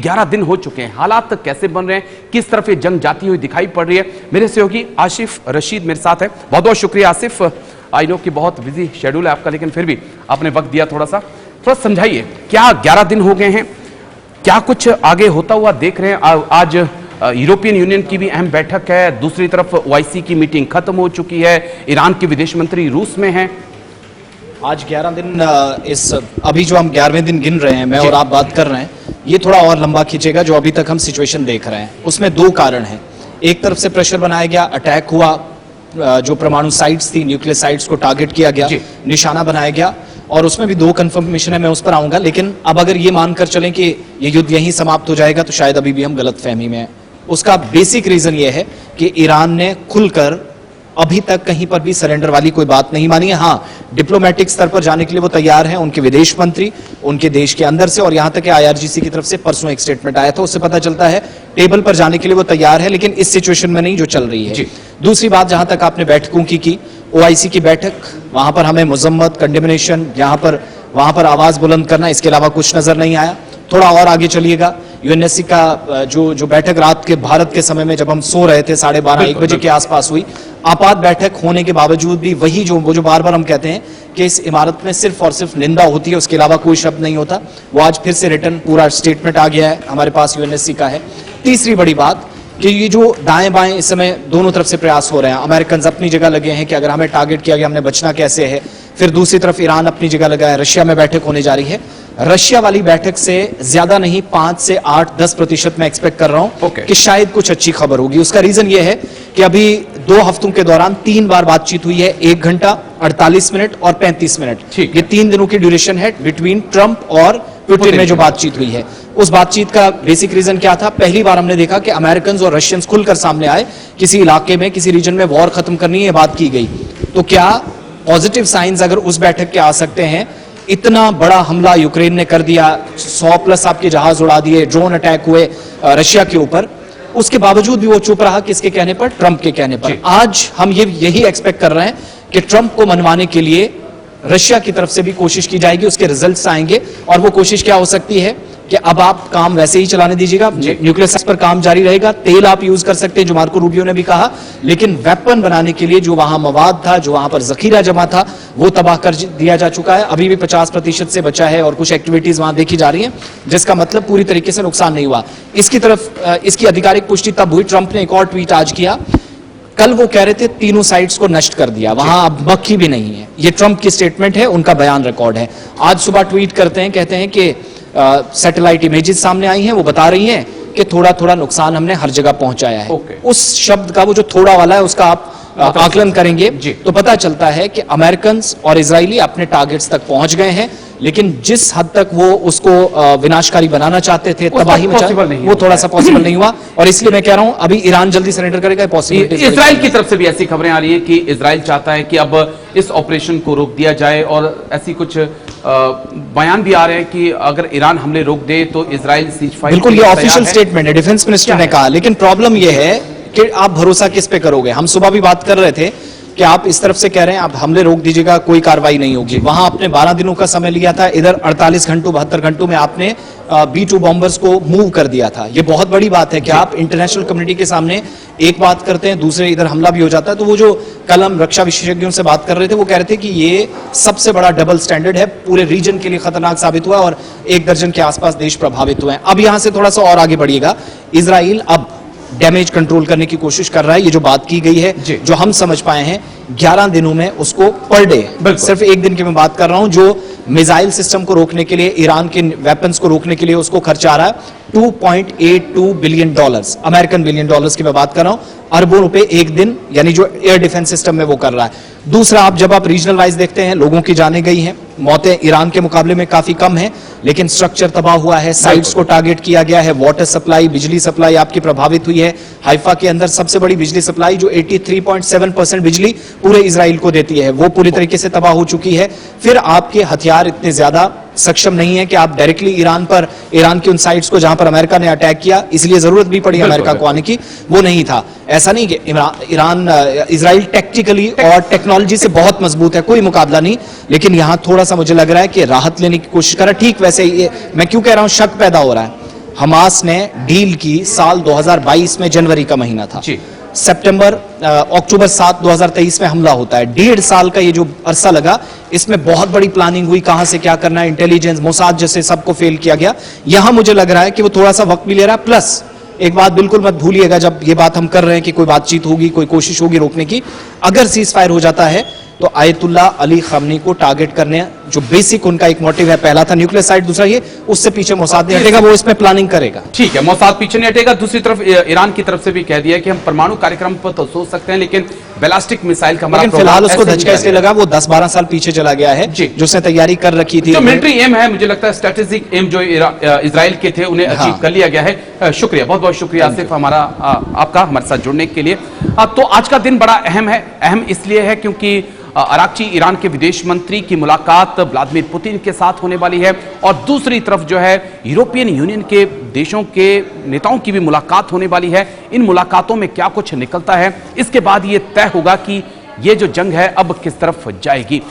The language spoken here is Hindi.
11 दिन हो चुके हैं, हालात कैसे बन रहे हैं, किस तरफ ये जंग जाती हुई दिखाई पड़ रही है। मेरे सहयोगी आसिफ रशीद मेरे साथ है। बहुत बहुत शुक्रिया आसिफ। आई नो कि बहुत बिजी शेड्यूल है आपका, लेकिन फिर भी आपने वक्त दिया। थोड़ा समझाइए, क्या 11 दिन हो गए हैं, क्या कुछ आगे होता हुआ देख रहे हैं? आज यूरोपियन यूनियन की भी अहम बैठक है, दूसरी तरफ OIC की मीटिंग खत्म हो चुकी है, ईरान के विदेश मंत्री रूस में हैं। आज 11 दिन अभी जो हम 11वें दिन गिन रहे हैं, मैं और आप बात कर रहे हैं, ये थोड़ा और लंबा खींचेगा। जो अभी तक हम सिचुएशन देख रहे हैं उसमें दो कारण हैं। एक तरफ से प्रेशर बनाया गया, अटैक हुआ, जो परमाणु साइट्स थी, न्यूक्लियर साइट्स को टारगेट किया गया, निशाना बनाया गया, और उसमें भी दो कंफर्मेशन है, मैं उस पर आऊंगा। लेकिन अब अगर ये मानकर चलें कि ये युद्ध यहीं समाप्त हो जाएगा तो शायद अभी भी हम गलतफहमी में हैं। उसका बेसिक रीजन ये है कि ईरान ने खुलकर अभी तक कहीं पर भी सरेंडर वाली कोई बात नहीं मानी है। हाँ, डिप्लोमेटिक स्तर पर जाने के लिए वो तैयार हैं, उनके विदेश मंत्री, उनके देश के अंदर से, और यहां तक कि IRGC की तरफ से परसों एक स्टेटमेंट आया था, उससे पता चलता है टेबल पर जाने के लिए वो तैयार है, लेकिन इस सिचुएशन में नहीं जो चल रही है। दूसरी बात, जहां तक आपने बैठकों की OIC की बैठक, वहां पर हमें मजम्मत, कंडेमनेशन, वहां पर आवाज बुलंद करना, इसके अलावा कुछ नजर नहीं आया। थोड़ा और आगे चलिएगा, UNSC का जो बैठक रात के भारत के समय में जब हम सो रहे थे 12:30-1 बजे के आसपास हुई, आपात बैठक होने के बावजूद भी वही जो बार बार हम कहते हैं कि इस इमारत में सिर्फ और सिर्फ निंदा होती है, उसके अलावा कोई शब्द नहीं होता, वो आज फिर से रिटर्न पूरा स्टेटमेंट आ गया है, हमारे पास UNSC का है। तीसरी बड़ी बात कि ये जो दाएं बाएं इस समय दोनों तरफ से प्रयास हो रहे हैं, अमेरिकन अपनी जगह लगे हैं कि अगर हमें टारगेट किया गया हमने बचना कैसे है, फिर दूसरी तरफ ईरान अपनी जगह लगा है, रशिया में बैठक होने जा रही है। रशिया वाली बैठक से ज्यादा नहीं, 5 से 8-10% मैं एक्सपेक्ट कर रहा हूं कि शायद कुछ अच्छी खबर होगी। उसका रीजन यह है कि अभी 2 हफ्तों के दौरान 3 बार बातचीत हुई है, 1 घंटा, 48 मिनट और 35 मिनट। ये 3 दिनों की ड्यूरेशन है बिटवीन ट्रंप और पुतिन में जो बातचीत हुई है। उस बातचीत का बेसिक रीजन क्या था? पहली बार हमने देखा कि अमेरिकन और रशियंस खुलकर सामने आए, किसी इलाके में, किसी रीजन में वॉर खत्म करनी है, बात की गई। तो क्या पॉजिटिव साइंस अगर उस बैठक के आ सकते हैं? इतना बड़ा हमला यूक्रेन ने कर दिया, 100+ आपके जहाज उड़ा दिए, ड्रोन अटैक हुए रशिया के ऊपर, उसके बावजूद भी वो चुप रहा, किसके कहने पर? ट्रंप के कहने पर। आज हम यही एक्सपेक्ट कर रहे हैं कि ट्रंप को मनवाने के लिए रशिया की तरफ से भी कोशिश की जाएगी, उसके रिजल्ट्स आएंगे, और वो कोशिश क्या हो सकती है कि अब आप काम वैसे ही चलाने दीजिएगा, न्यूक्लियर साइट्स पर काम जारी रहेगा, तेल आप यूज कर सकते हैं, जो मार्को रूबियो ने भी कहा, लेकिन वेपन बनाने के लिए जो वहां मवाद था, जो वहां पर जखीरा जमा था, वो तबाह कर दिया जा चुका है। अभी भी 50% से बचा है और कुछ एक्टिविटीज वहां देखी जा रही हैं, जिसका मतलब पूरी तरीके से नुकसान नहीं हुआ। इसकी आधिकारिक पुष्टि तब हुई, ट्रंप ने एक और ट्वीट आज किया। कल वो कह रहे थे तीनों साइट्स को नष्ट कर दिया, वहां अब मक्खी भी नहीं है। ये ट्रंप की स्टेटमेंट है, उनका बयान रिकॉर्ड है। आज सुबह ट्वीट करते हैं, कहते हैं कि सैटेलाइट इमेजेस सामने आई हैं, वो बता रही हैं कि थोड़ा थोड़ा नुकसान हमने हर जगह पहुंचाया है। उस शब्द का, वो जो थोड़ा वाला है, उसका आप आकलन करेंगे तो पता चलता है कि अमेरिकन और इजरायली अपने टारगेट्स तक पहुंच गए हैं, लेकिन जिस हद तक वो उसको विनाशकारी बनाना चाहते थे, तबाही में, वो थोड़ा सा पॉसिबल नहीं हुआ। और इसलिए मैं कह रहा हूं अभी ईरान जल्दी सरेंडर करेगा, पॉसिबिलिटी। इजराइल की तरफ से भी ऐसी खबरें आ रही है कि इजराइल चाहता है कि अब इस ऑपरेशन को रोक दिया जाए, और ऐसी कुछ बयान भी आ रहे हैं कि अगर ईरान हमले रोक दे तो इजराइल सीजफायर। बिल्कुल, ये ऑफिशियल स्टेटमेंट है, डिफेंस मिनिस्टर ने कहा। लेकिन प्रॉब्लम यह है कि आप भरोसा किस पे करोगे? हम सुबह भी बात कर रहे थे कि आप इस तरफ से कह रहे हैं आप हमले रोक दीजिएगा, कोई कार्रवाई नहीं होगी। वहां आपने 12 दिनों का समय लिया था, इधर 48 घंटों 72 घंटों में आपने B-2 बॉम्बर्स को मूव कर दिया था। ये बहुत बड़ी बात है कि आप इंटरनेशनल कम्युनिटी के सामने एक बात करते हैं, दूसरे इधर हमला भी हो जाता है। तो वो जो कल हम रक्षा विशेषज्ञों से बात कर रहे थे, वो कह रहे थे कि ये सबसे बड़ा डबल स्टैंडर्ड है, पूरे रीजन के लिए खतरनाक साबित हुआ और 1 दर्जन के आसपास देश प्रभावित हुए हैं। अब यहां से थोड़ा सा और आगे बढ़िएगा, इजराइल अब डैमेज कंट्रोल करने की कोशिश कर रहा है। ये जो बात की गई है, जो हम समझ पाए हैं, 11 दिनों में उसको पर डे, सिर्फ 1 दिन की मैं बात कर रहा हूं, जो मिसाइल सिस्टम को रोकने के लिए, ईरान के वेपन्स को रोकने के लिए उसको खर्च आ रहा है $2.82 बिलियन, अमेरिकन बिलियन डॉलर्स की मैं बात कर रहा हूं, अरबों रुपए 1 दिन, यानी जो एयर डिफेंस सिस्टम में वो कर रहा है। दूसरा, आप जब आप रीजनल वाइज देखते हैं, लोगों की जाने गई हैं, मौतें ईरान के मुकाबले में काफी कम है, लेकिन स्ट्रक्चर तबाह हुआ है, साइट्स को टारगेट किया गया है, वाटर सप्लाई, बिजली सप्लाई आपकी प्रभावित हुई है। हाइफा के अंदर सबसे बड़ी बिजली सप्लाई, जो 83.7% बिजली पूरे इजराइल को देती है, वो पूरी तरीके से तबाह हो चुकी है। फिर आपके हथियार इतने ज्यादा सक्षम नहीं है कि आप डायरेक्टली ईरान की उन साइट्स को जहां पर अमेरिका ने अटैक किया, इसलिए जरूरत भी पड़ी अमेरिका को आने की, वो नहीं था। ऐसा नहीं कि इजराइल टेक्टिकली और टेक्नोलॉजी से बहुत मजबूत है, कोई मुकाबला नहीं, लेकिन यहां थोड़ा सा मुझे लग रहा है कि राहत लेने की कोशिश कर रहा है। ठीक वैसे ही मैं क्यों कह रहा हूं शक पैदा हो रहा है, हमास ने डील की साल 2022 में, जनवरी का महीना था। जी। अक्टूबर 7 2023 में हमला होता है। 1.5 साल का ये जो अरसा लगा, इसमें बहुत बड़ी प्लानिंग हुई, कहां से क्या करना है, इंटेलिजेंस, मोसाद जैसे सबको फेल किया गया। यहां मुझे लग रहा है कि वो थोड़ा सा वक्त भी ले रहा है। प्लस एक बात बिल्कुल मत भूलिएगा, जब ये बात हम कर रहे हैं कि कोई बातचीत होगी, कोई कोशिश होगी रोकने की, अगर सीज फायर हो जाता है तो आयतुल्लाह अली खमनी को टारगेट करने, जो बेसिक उनका एक मोटिव है, पहला था न्यूक्लियर साइट, दूसरा ये, उससे पीछे मोसाद नहीं हटेगा, वो इसमें प्लानिंग करेगा। ठीक है, मोसाद पीछे नहीं हटेगा। दूसरी तरफ ईरान की तरफ से भी कह दिया कि हम परमाणु कार्यक्रम पर तो सोच सकते हैं, लेकिन बैलिस्टिक मिसाइल का हमारा फिलहाल उसको धचका इसलिए लगा, वो 10-12 साल पीछे चला गया है, जो उसने तैयारी कर रखी थी। जो मिलिट्री एम है, मुझे लगता है स्ट्रेटेजिक एम जो इजराइल के थे, उन्हें अचीव कर लिया गया है। शुक्रिया, बहुत बहुत शुक्रिया आसिफ आपका हमारे साथ जुड़ने के लिए। तो आज का दिन बड़ा अहम है। अहम इसलिए है क्योंकि अराक्ची ईरान के विदेश मंत्री की मुलाकात व्लादिमीर पुतिन के साथ होने वाली है, और दूसरी तरफ जो है यूरोपियन यूनियन के देशों के नेताओं की भी मुलाकात होने वाली है। इन मुलाकातों में क्या कुछ निकलता है, इसके बाद ये तय होगा कि ये जो जंग है अब किस तरफ जाएगी।